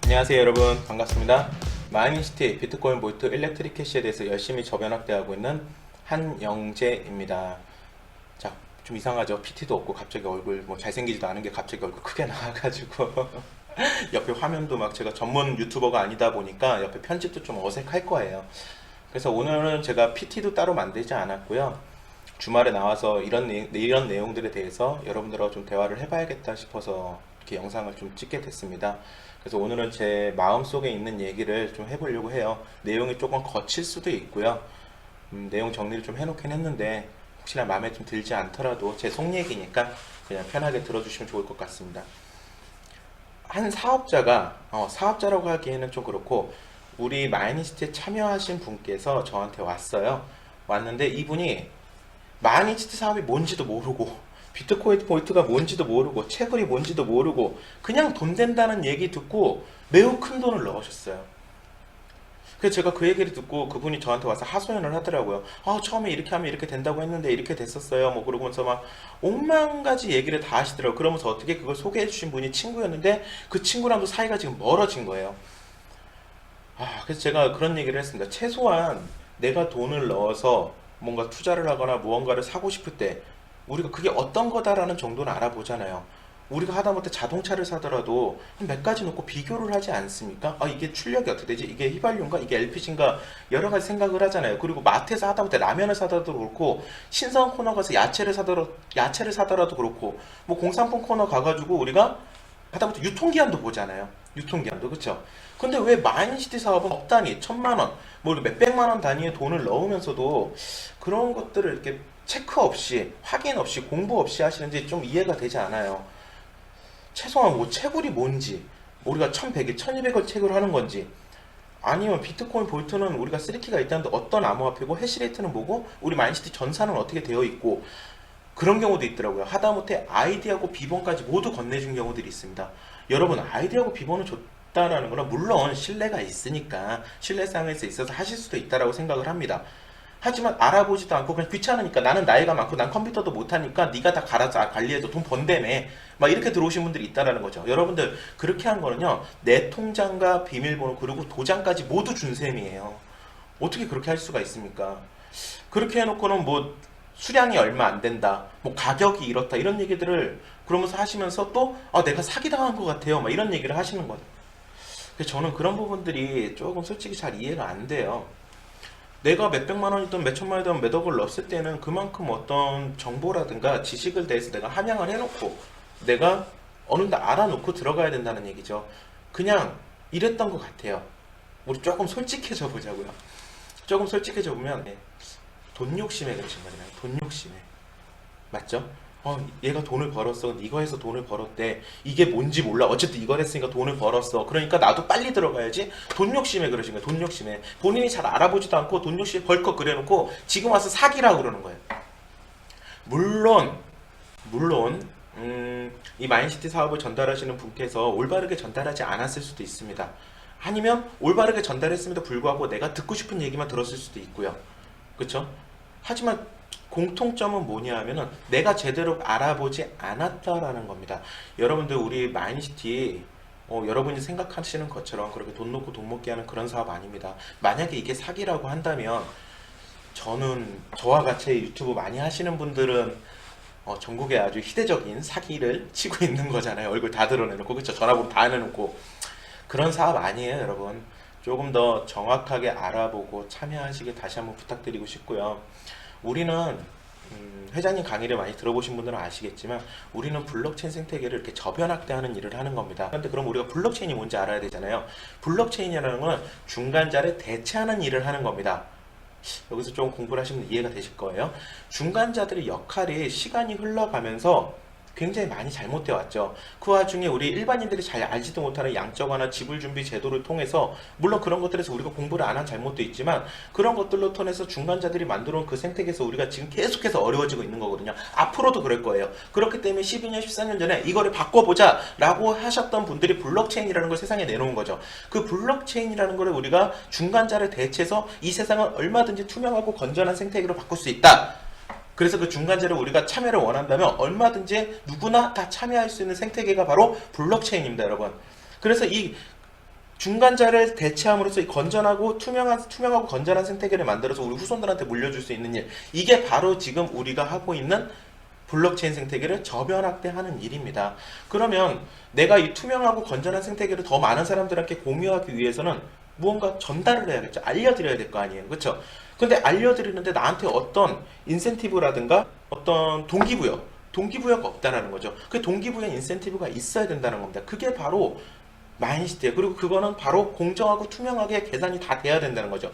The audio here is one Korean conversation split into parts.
안녕하세요 여러분, 반갑습니다. 마이니시티 비트코인 볼트 일렉트릭 캐시에 대해서 열심히 저변학대하고 있는 한영재입니다. 자, 좀 이상하죠? PT도 없고 갑자기 얼굴 잘생기지도 않은 게 갑자기 얼굴 크게 나와가지고 옆에 화면도 막 제가 전문 유튜버가 아니다 보니까 옆에 편집도 좀 어색할 거예요. 그래서 오늘은 제가 PT도 따로 만들지 않았고요. 주말에 나와서 이런 내용들에 대해서 여러분들하고 좀 대화를 해봐야겠다 싶어서 이렇게 영상을 좀 찍게 됐습니다. 그래서 오늘은 제 마음속에 있는 얘기를 좀 해보려고 해요. 내용이 조금 거칠 수도 있고요. 내용 정리를 좀 해놓긴 했는데 혹시나 마음에 좀 들지 않더라도 제 속 얘기니까 그냥 편하게 들어주시면 좋을 것 같습니다. 한 사업자가 사업자라고 하기에는 좀 그렇고 우리 마이니시티에 참여하신 분께서 저한테 왔는데 이분이 마이니시티 사업이 뭔지도 모르고 비트코인 볼트가 뭔지도 모르고 채굴이 뭔지도 모르고 그냥 돈 된다는 얘기 듣고 매우 큰 돈을 넣으셨어요. 그래서 제가 그 얘기를 듣고 그분이 저한테 와서 하소연을 하더라고요. 처음에 이렇게 하면 이렇게 된다고 했는데 이렇게 됐었어요. 그러면서 막 옥만 가지 얘기를 다 하시더라고요. 그러면서 어떻게 그걸 소개해 주신 분이 친구였는데 그 친구랑도 사이가 지금 멀어진 거예요. 그래서 제가 그런 얘기를 했습니다. 최소한 내가 돈을 넣어서 뭔가 투자를 하거나 무언가를 사고 싶을 때 우리가 그게 어떤 거다라는 정도는 알아보잖아요. 우리가 하다못해 자동차를 사더라도 몇 가지 놓고 비교를 하지 않습니까? 이게 출력이 어떻게 되지? 이게 휘발유인가? 이게 LPG인가? 여러 가지 생각을 하잖아요. 그리고 마트에서 하다못해 라면을 사더라도 그렇고 신선 코너 가서 야채를 사더라도 그렇고 공산품 코너 가가지고 우리가 하다못해 유통기한도 보잖아요. 유통기한도, 그쵸? 근데 왜 마인시티 사업은 억 단위, 1,000만 원, 몇백만 원 단위의 돈을 넣으면서도 그런 것들을 이렇게 체크 없이, 확인 없이, 공부 없이 하시는지 좀 이해가 되지 않아요. 최소한 채굴이 뭔지, 우리가 1,100일, 1,200을 채굴 하는 건지, 아니면 비트코인 볼트는 우리가 쓰리키가 있다는데 어떤 암호화폐고, 해시레이트는 뭐고, 우리 마인시티 전산은 어떻게 되어 있고, 그런 경우도 있더라고요. 하다못해 아이디하고 비번까지 모두 건네준 경우들이 있습니다. 여러분, 아이디하고 비번은 좋다라는 거는 물론 신뢰가 있으니까 신뢰상에서 있어서 하실 수도 있다라고 생각을 합니다. 하지만 알아보지도 않고 그냥 귀찮으니까 나는 나이가 많고 난 컴퓨터도 못하니까 네가 다 관리해도 돈 번다며 막 이렇게 들어오신 분들이 있다라는 거죠. 여러분들 그렇게 한 거는요, 내 통장과 비밀번호 그리고 도장까지 모두 준 셈이에요. 어떻게 그렇게 할 수가 있습니까? 그렇게 해놓고는 수량이 얼마 안 된다, 가격이 이렇다 이런 얘기들을 그러면서 하시면서 또 내가 사기당한 것 같아요 막 이런 얘기를 하시는 거예요. 그래서 저는 그런 부분들이 조금 솔직히 잘 이해가 안 돼요. 내가 몇백만 원이든 몇천만 원이든 몇억을 넣었을 때는 그만큼 어떤 정보라든가 지식을 대해서 내가 함양을 해놓고 내가 어느 정도 알아놓고 들어가야 된다는 얘기죠. 그냥 이랬던 것 같아요. 우리 조금 솔직해져 보자고요. 조금 솔직해져 보면 돈 욕심에 그러신 거잖아요. 돈 욕심에. 맞죠? 얘가 돈을 벌었어. 이거 해서 돈을 벌었대. 이게 뭔지 몰라. 어쨌든 이걸 했으니까 돈을 벌었어. 그러니까 나도 빨리 들어가야지. 돈 욕심에 그러신 거예요. 돈 욕심에. 본인이 잘 알아보지도 않고 돈 욕심에 벌컥 그려놓고 지금 와서 사기라고 그러는 거예요. 물론 이 마인시티 사업을 전달하시는 분께서 올바르게 전달하지 않았을 수도 있습니다. 아니면 올바르게 전달했음에도 불구하고 내가 듣고 싶은 얘기만 들었을 수도 있고요. 그쵸? 하지만 공통점은 뭐냐 하면은 내가 제대로 알아보지 않았다라는 겁니다. 여러분들 우리 마인시티 여러분이 생각하시는 것처럼 그렇게 돈 놓고 돈 먹게 하는 그런 사업 아닙니다. 만약에 이게 사기라고 한다면 저와 같이 유튜브 많이 하시는 분들은 전국에 아주 희대적인 사기를 치고 있는 거잖아요. 얼굴 다 드러내놓고, 그쵸? 전화번호 다 해놓고. 그런 사업 아니에요, 여러분. 조금 더 정확하게 알아보고 참여하시길 다시 한번 부탁드리고 싶고요. 우리는 회장님 강의를 많이 들어보신 분들은 아시겠지만 우리는 블록체인 생태계를 이렇게 저변학대하는 일을 하는 겁니다. 그런데 그럼 우리가 블록체인이 뭔지 알아야 되잖아요. 블록체인이라는 건 중간자를 대체하는 일을 하는 겁니다. 여기서 좀 공부를 하시면 이해가 되실 거예요. 중간자들의 역할이 시간이 흘러가면서 굉장히 많이 잘못되어 왔죠. 그 와중에 우리 일반인들이 잘 알지도 못하는 양적완화 지불준비 제도를 통해서, 물론 그런 것들에서 우리가 공부를 안 한 잘못도 있지만 그런 것들로 통해서 중간자들이 만들어 놓은 그 생태계에서 우리가 지금 계속해서 어려워지고 있는 거거든요. 앞으로도 그럴 거예요. 그렇기 때문에 12년 14년 전에 이거를 바꿔보자 라고 하셨던 분들이 블록체인이라는 걸 세상에 내놓은 거죠. 그 블록체인이라는 걸 우리가 중간자를 대체해서 이 세상을 얼마든지 투명하고 건전한 생태계로 바꿀 수 있다. 그래서 그 중간재를 우리가 참여를 원한다면 얼마든지 누구나 다 참여할 수 있는 생태계가 바로 블록체인입니다, 여러분. 그래서 이 중간자를 대체함으로써 이 건전하고 투명하고 건전한 생태계를 만들어서 우리 후손들한테 물려줄 수 있는 일. 이게 바로 지금 우리가 하고 있는 블록체인 생태계를 저변학대하는 일입니다. 그러면 내가 이 투명하고 건전한 생태계를 더 많은 사람들한테 공유하기 위해서는 무언가 전달을 해야겠죠. 알려드려야 될 거 아니에요. 그렇죠? 근데 알려드리는데 나한테 어떤 인센티브라든가 어떤 동기부여가 없다라는 거죠. 그 동기부여 인센티브가 있어야 된다는 겁니다. 그게 바로 마인시티예요. 그리고 그거는 바로 공정하고 투명하게 계산이 다 돼야 된다는 거죠.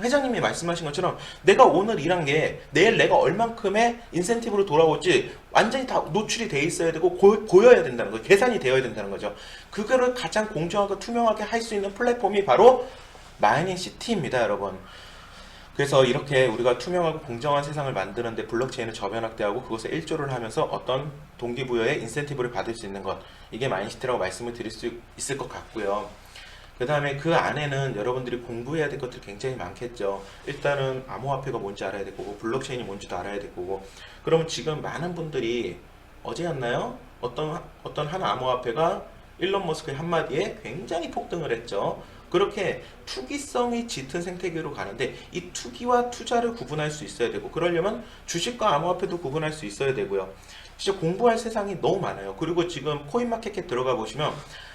회장님이 말씀하신 것처럼 내가 오늘 일한 게 내일 내가 얼만큼의 인센티브로 돌아올지 완전히 다 노출이 돼 있어야 되고 보여야 된다는 거죠. 계산이 되어야 된다는 거죠. 그거를 가장 공정하고 투명하게 할 수 있는 플랫폼이 바로 마이닝시티입니다, 여러분. 그래서 이렇게 우리가 투명하고 공정한 세상을 만드는데 블록체인을 저변학대하고 그것에 일조를 하면서 어떤 동기부여의 인센티브를 받을 수 있는 것, 이게 마인시티라고 말씀을 드릴 수 있을 것 같고요. 그 다음에 그 안에는 여러분들이 공부해야 될 것들이 굉장히 많겠죠. 일단은 암호화폐가 뭔지 알아야 될 거고 블록체인이 뭔지도 알아야 될 거고. 그러면 지금 많은 분들이 어제였나요? 어떤 한 암호화폐가 일론 머스크의 한마디에 굉장히 폭등을 했죠. 그렇게 투기성이 짙은 생태계로 가는데 이 투기와 투자를 구분할 수 있어야 되고, 그러려면 주식과 암호화폐도 구분할 수 있어야 되고요. 진짜 공부할 세상이 너무 많아요. 그리고 지금 코인마켓에 들어가 보시면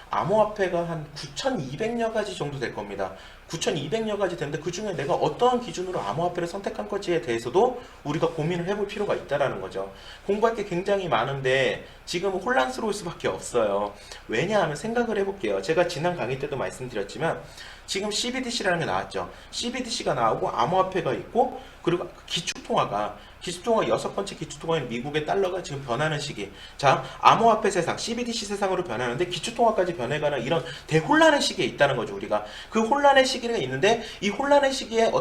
암호화폐가 한 9,200여 가지 정도 될 겁니다. 9,200여 가지 되는데 그 중에 내가 어떤 기준으로 암호화폐를 선택한 건지에 대해서도 우리가 고민을 해볼 필요가 있다는 거죠. 공부할 게 굉장히 많은데 지금 혼란스러울 수밖에 없어요. 왜냐하면 생각을 해볼게요. 제가 지난 강의 때도 말씀드렸지만 지금 CBDC라는 게 나왔죠. CBDC가 나오고 암호화폐가 있고, 그리고 기축통화가 6번째 기축통화인 미국의 달러가 지금 변하는 시기. 자, 암호화폐 세상, CBDC 세상으로 변하는데 기축통화까지 변해가는 이런 대혼란의 시기에 있다는 거죠, 우리가. 그 혼란의 시기가 있는데 이 혼란의 시기에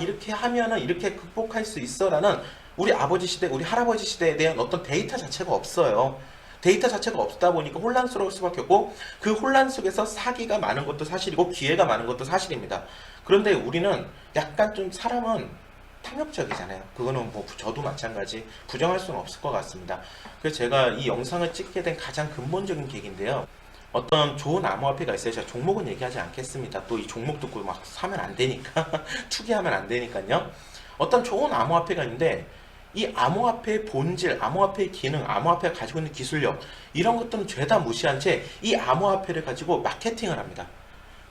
이렇게 하면은 이렇게 극복할 수 있어 라는 우리 아버지 시대, 우리 할아버지 시대에 대한 어떤 데이터 자체가 없어요. 데이터 자체가 없다 보니까 혼란스러울 수밖에 없고, 그 혼란 속에서 사기가 많은 것도 사실이고 기회가 많은 것도 사실입니다. 그런데 우리는 약간 좀 사람은 탐욕적이잖아요. 그거는 뭐 저도 마찬가지 부정할 수는 없을 것 같습니다. 그래서 제가 이 영상을 찍게 된 가장 근본적인 계기인데요. 어떤 좋은 암호화폐가 있어요. 제가 종목은 얘기하지 않겠습니다. 또 이 종목 듣고 막 사면 안 되니까 투기하면 안 되니까요. 어떤 좋은 암호화폐가 있는데 이 암호화폐의 본질, 암호화폐의 기능, 암호화폐가 가지고 있는 기술력, 이런 것들은 죄다 무시한 채 이 암호화폐를 가지고 마케팅을 합니다.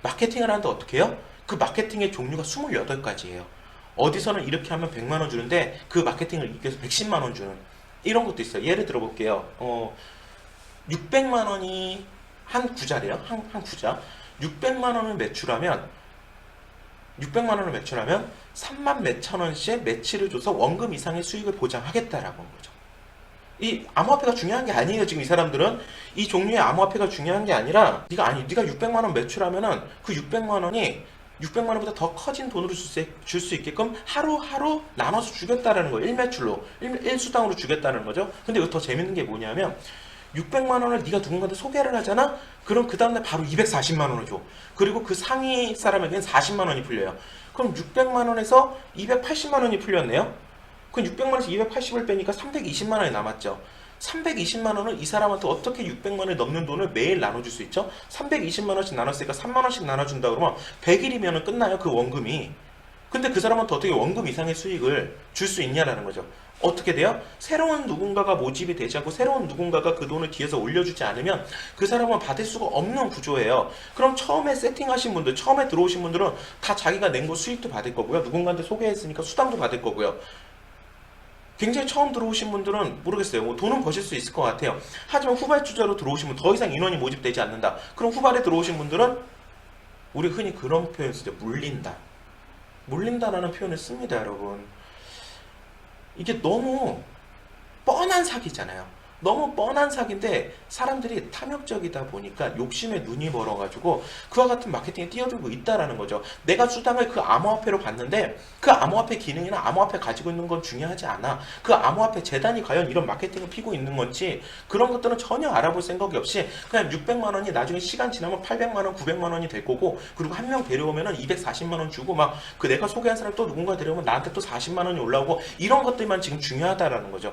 마케팅을 하는데 어떻게 해요? 그 마케팅의 종류가 28가지예요. 어디서는 이렇게 하면 100만원 주는데 그 마케팅을 이겨서 110만원 주는 이런 것도 있어요. 예를 들어 볼게요. 600만원이 한 구자래요. 한 구자. 600만원을 매출하면 3만 몇천 원씩 매치를 줘서 원금 이상의 수익을 보장하겠다라고 한 거죠. 이 암호화폐가 중요한 게 아니에요. 지금 이 사람들은 이 종류의 암호화폐가 중요한 게 아니라 네가 600만 원 매출하면은 그 600만 원이 600만 원보다 더 커진 돈으로 줄 수 있게끔 하루하루 나눠서 주겠다라는 거예요. 1매출로 1수당으로 주겠다는 거죠. 근데 이거 더 재밌는 게 뭐냐면 600만 원을 네가 누군가한테 소개를 하잖아? 그럼 그 다음날 바로 240만 원을 줘. 그리고 그 상위 사람에게는 40만 원이 풀려요. 그럼 600만 원에서 280만 원이 풀렸네요? 그럼 600만 원에서 280을 빼니까 320만 원이 남았죠. 320만 원을 이 사람한테 어떻게 600만 원을 넘는 돈을 매일 나눠줄 수 있죠? 320만 원씩 나눴으니까 3만 원씩 나눠준다 그러면 100일이면 끝나요, 그 원금이. 근데 그 사람한테 어떻게 원금 이상의 수익을 줄 수 있냐라는 거죠. 어떻게 돼요? 새로운 누군가가 모집이 되지 않고 새로운 누군가가 그 돈을 뒤에서 올려주지 않으면 그 사람은 받을 수가 없는 구조예요. 그럼 처음에 세팅하신 분들, 처음에 들어오신 분들은 다 자기가 낸 거 수익도 받을 거고요. 누군가한테 소개했으니까 수당도 받을 거고요. 굉장히 처음 들어오신 분들은 모르겠어요. 뭐 돈은 버실 수 있을 것 같아요. 하지만 후발주자로 들어오신 분, 더 이상 인원이 모집되지 않는다. 그럼 후발에 들어오신 분들은 우리 흔히 그런 표현 쓰죠. 물린다라는 표현을 씁니다, 여러분. 이게 너무 뻔한 사기잖아요. 너무 뻔한 사기인데 사람들이 탐욕적이다 보니까 욕심에 눈이 멀어가지고 그와 같은 마케팅에 뛰어들고 있다라는 거죠. 내가 수당을 그 암호화폐로 받는데 그 암호화폐 기능이나 암호화폐 가지고 있는 건 중요하지 않아. 그 암호화폐 재단이 과연 이런 마케팅을 피고 있는 건지 그런 것들은 전혀 알아볼 생각이 없이 그냥 600만 원이 나중에 시간 지나면 800만 원, 900만 원이 될 거고, 그리고 한 명 데려오면은 240만 원 주고 막 그 내가 소개한 사람 또 누군가 데려오면 나한테 또 40만 원이 올라오고, 이런 것들만 지금 중요하다라는 거죠.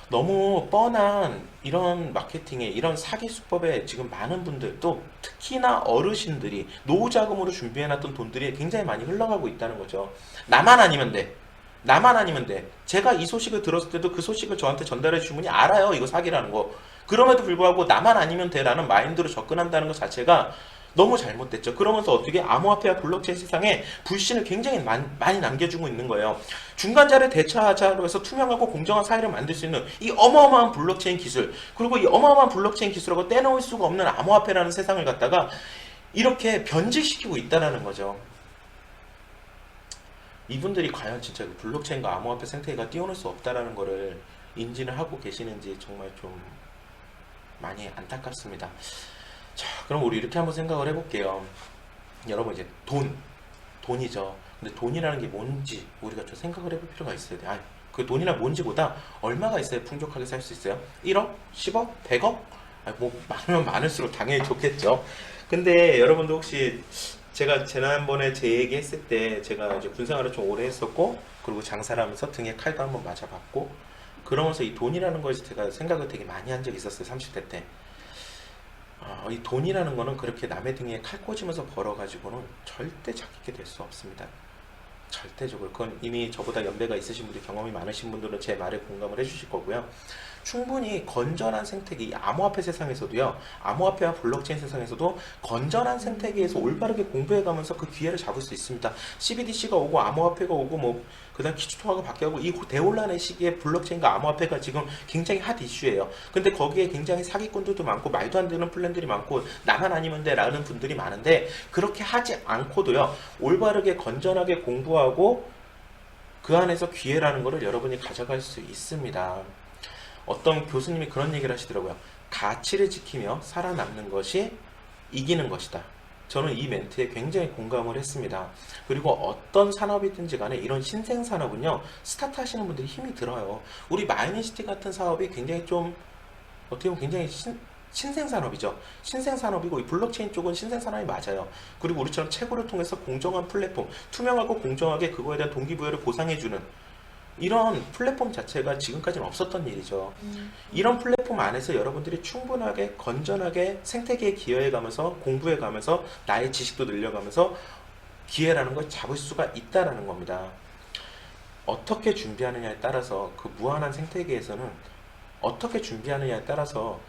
너무 뻔한 이런 마케팅에 이런 사기 수법에 지금 많은 분들 또 특히나 어르신들이 노후 자금으로 준비해놨던 돈들이 굉장히 많이 흘러가고 있다는 거죠. 나만 아니면 돼. 나만 아니면 돼. 제가 이 소식을 들었을 때도 그 소식을 저한테 전달해 주신 분이 알아요. 이거 사기라는 거. 그럼에도 불구하고 나만 아니면 돼라는 마인드로 접근한다는 것 자체가 너무 잘못됐죠. 그러면서 어떻게 암호화폐와 블록체인 세상에 불신을 굉장히 많이 남겨주고 있는 거예요. 중간자를 대처하자로 해서 투명하고 공정한 사회를 만들 수 있는 이 어마어마한 블록체인 기술, 그리고 이 어마어마한 블록체인 기술하고 떼놓을 수가 없는 암호화폐라는 세상을 갖다가 이렇게 변질시키고 있다는 거죠. 이분들이 과연 진짜 블록체인과 암호화폐 생태계가 뛰어놀 수 없다라는 거를 인지를 하고 계시는지 정말 좀 많이 안타깝습니다. 자, 그럼 우리 이렇게 한번 생각을 해볼게요. 여러분 이제 돈이죠. 근데 돈이라는 게 뭔지 우리가 좀 생각을 해볼 필요가 있어야 돼. 그 돈이나 뭔지보다 얼마가 있어야 풍족하게 살 수 있어요? 1억? 10억? 100억? 뭐 많으면 많을수록 당연히 좋겠죠. 근데 여러분도 혹시 제가 지난번에 제 얘기 했을 때 제가 이제 군생활을 좀 오래 했었고 그리고 장사를 하면서 등에 칼도 한번 맞아봤고 그러면서 이 돈이라는 거에서 제가 생각을 되게 많이 한 적이 있었어요. 30대 때. 이 돈이라는 거는 그렇게 남의 등에 칼 꽂으면서 벌어가지고는 절대 작게 될 수 없습니다. 절대적으로. 그건 이미 저보다 연배가 있으신 분들, 경험이 많으신 분들은 제 말에 공감을 해주실 거고요. 충분히 건전한 생태계, 이 암호화폐 세상에서도요, 암호화폐와 블록체인 세상에서도 건전한 생태계에서 올바르게 공부해가면서 그 기회를 잡을 수 있습니다. CBDC가 오고 암호화폐가 오고 뭐 그다음 기초통화가 바뀌고 이 대혼란의 시기에 블록체인과 암호화폐가 지금 굉장히 핫 이슈예요. 근데 거기에 굉장히 사기꾼들도 많고 말도 안 되는 플랜들이 많고 나만 아니면 돼 라는 분들이 많은데 그렇게 하지 않고도요, 올바르게 건전하게 공부하고 그 안에서 기회라는 것을 여러분이 가져갈 수 있습니다. 어떤 교수님이 그런 얘기를 하시더라고요. 가치를 지키며 살아남는 것이 이기는 것이다. 저는 이 멘트에 굉장히 공감을 했습니다. 그리고 어떤 산업이든지 간에 이런 신생산업은요, 스타트 하시는 분들이 힘이 들어요. 우리 마이니시티 같은 사업이 굉장히 좀, 어떻게 보면 굉장히 신생산업이죠. 신생산업이고 이 블록체인 쪽은 신생산업이 맞아요. 그리고 우리처럼 채굴을 통해서 공정한 플랫폼, 투명하고 공정하게 그거에 대한 동기부여를 보상해주는 이런 플랫폼 자체가 지금까지는 없었던 일이죠. 이런 플랫폼 안에서 여러분들이 충분하게 건전하게 생태계에 기여해가면서 공부해가면서 나의 지식도 늘려가면서 기회라는 걸 잡을 수가 있다라는 겁니다. 어떻게 준비하느냐에 따라서 그 무한한 생태계에서는 어떻게 준비하느냐에 따라서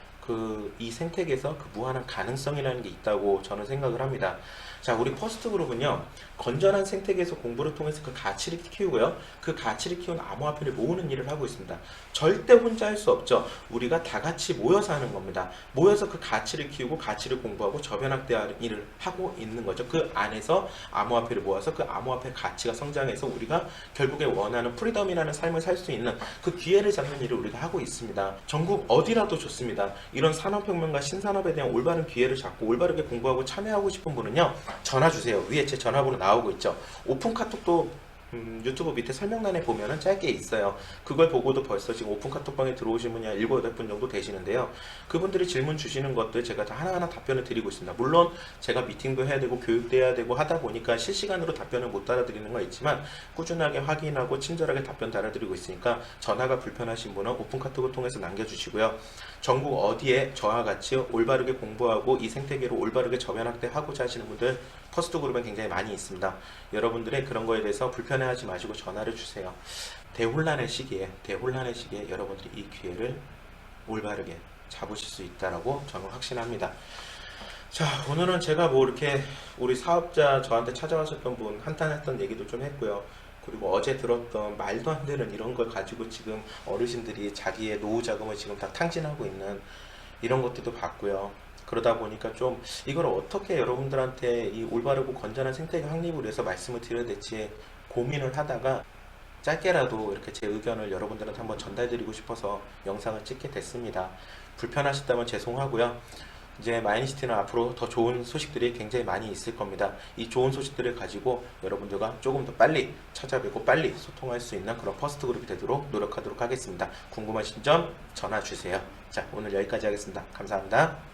이 생태계에서 그 무한한 가능성이라는 게 있다고 저는 생각을 합니다. 자, 우리 퍼스트 그룹은요, 건전한 생태계에서 공부를 통해서 그 가치를 키우고요, 그 가치를 키운 암호화폐를 모으는 일을 하고 있습니다. 절대 혼자 할 수 없죠. 우리가 다 같이 모여서 하는 겁니다. 모여서 그 가치를 키우고 가치를 공부하고 저변학대하는 일을 하고 있는 거죠. 그 안에서 암호화폐를 모아서 그 암호화폐 가치가 성장해서 우리가 결국에 원하는 프리덤이라는 삶을 살 수 있는 그 기회를 잡는 일을 우리가 하고 있습니다. 전국 어디라도 좋습니다. 이런 산업혁명과 신산업에 대한 올바른 기회를 잡고 올바르게 공부하고 참여하고 싶은 분은요, 전화 주세요. 위에 제 전화번호 나오고 있죠. 오픈 카톡도 유튜브 밑에 설명란에 보면은 짧게 있어요. 그걸 보고도 벌써 지금 오픈 카톡방에 들어오신 분이 한 7, 8분 정도 되시는데요. 그분들이 질문 주시는 것들 제가 다 하나하나 답변을 드리고 있습니다. 물론 제가 미팅도 해야 되고 교육도 해야 되고 하다 보니까 실시간으로 답변을 못 달아드리는 건 있지만 꾸준하게 확인하고 친절하게 답변 달아드리고 있으니까 전화가 불편하신 분은 오픈 카톡을 통해서 남겨주시고요. 전국 어디에 저와 같이 올바르게 공부하고 이 생태계로 올바르게 저변학대하고자 하시는 분들 퍼스트 그룹에 굉장히 많이 있습니다. 여러분들의 그런 거에 대해서 불편해하지 마시고 전화를 주세요. 대혼란의 시기에 여러분들이 이 기회를 올바르게 잡으실 수 있다라고 저는 확신합니다. 자, 오늘은 제가 뭐 이렇게 우리 사업자 저한테 찾아와셨던 분 한탄했던 얘기도 좀 했고요. 그리고 어제 들었던 말도 안 되는 이런 걸 가지고 지금 어르신들이 자기의 노후 자금을 지금 다 탕진하고 있는 이런 것들도 봤고요. 그러다 보니까 좀 이걸 어떻게 여러분들한테 이 올바르고 건전한 생태계 확립을 위해서 말씀을 드려야 될지 고민을 하다가 짧게라도 이렇게 제 의견을 여러분들한테 한번 전달드리고 싶어서 영상을 찍게 됐습니다. 불편하셨다면 죄송하고요. 이제 마이니시티는 앞으로 더 좋은 소식들이 굉장히 많이 있을 겁니다. 이 좋은 소식들을 가지고 여러분들과 조금 더 빨리 찾아뵙고 빨리 소통할 수 있는 그런 퍼스트 그룹이 되도록 노력하도록 하겠습니다. 궁금하신 점 전화 주세요. 자, 오늘 여기까지 하겠습니다. 감사합니다.